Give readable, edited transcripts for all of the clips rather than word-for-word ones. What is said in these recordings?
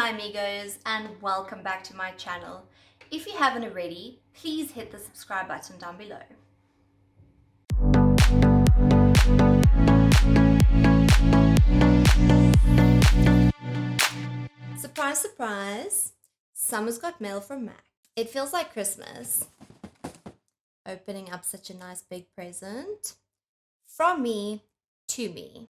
my amigos, and welcome back to my channel. If you haven't already, please hit the subscribe button down below. Surprise, surprise, Summer's got mail from Mac. It feels like Christmas. Opening up such a nice big present. From me to me.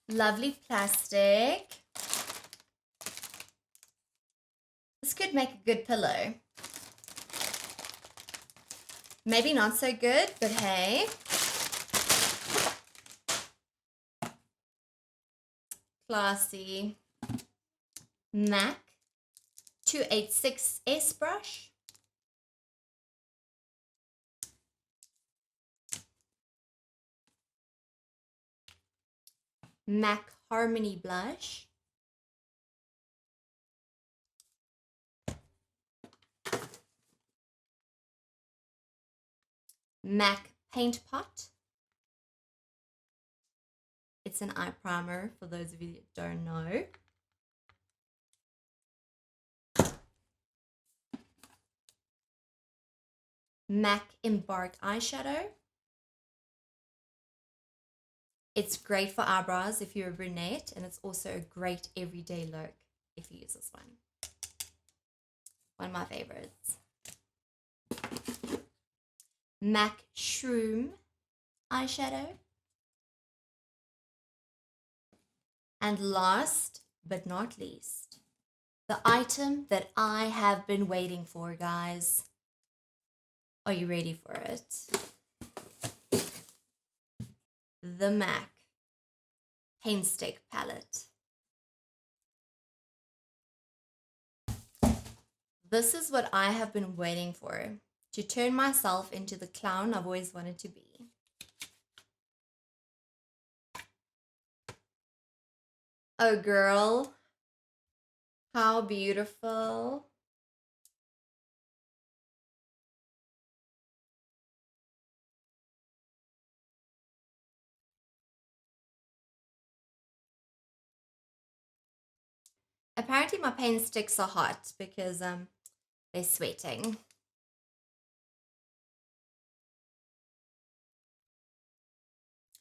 Lovely plastic. This could make a good pillow. Maybe not so good, but hey. Classy. MAC 286S brush. MAC Harmony blush. MAC paint pot. It's an eye primer for those of you that don't know. MAC Embark eyeshadow. It's great for eyebrows if you're a brunette, and it's also a great everyday look if you use this one. One of my favorites. MAC Schroom eyeshadow. And last but not least, the item that I have been waiting for, guys. Are you ready for it? The MAC Paint Stick Palette. This is what I have been waiting for, to turn myself into the clown I've always wanted to be. Oh girl, how beautiful. Apparently my paint sticks are hot because they're sweating.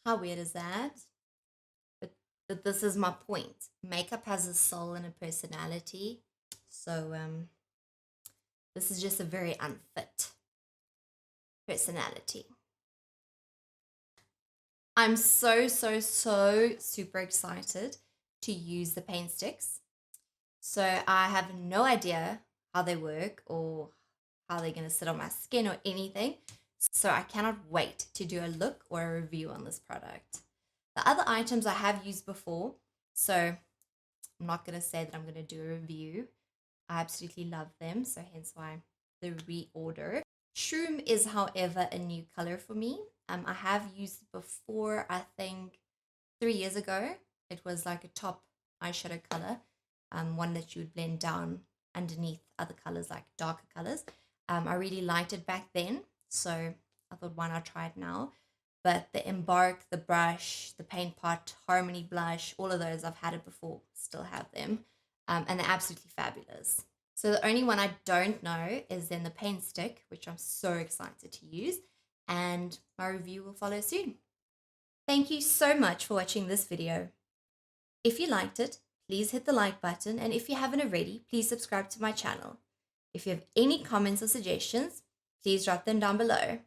How weird is that? But this is my point. Makeup has a soul and a personality. So this is just a very unfit personality. I'm so super excited to use the paint sticks. So I have no idea how they work or how they're going to sit on my skin or anything. So I cannot wait to do a look or a review on this product. The other items I have used before, so I'm not going to say that I'm going to do a review. I absolutely love them, so hence why the reorder. Schroom is, however, a new color for me. I have used it before, I think 3 years ago. It was like a top eyeshadow color, one that you would blend down underneath other colors, like darker colors. I really liked it back then, so I thought, why not try it now? But the Embark, the brush, the paint pot, Harmony blush, all of those, I've had it before, still have them. And they're absolutely fabulous. So the only one I don't know is then the paint stick, which I'm so excited to use. And my review will follow soon. Thank you so much for watching this video. If you liked it, please hit the like button. And if you haven't already, please subscribe to my channel. If you have any comments or suggestions, please drop them down below.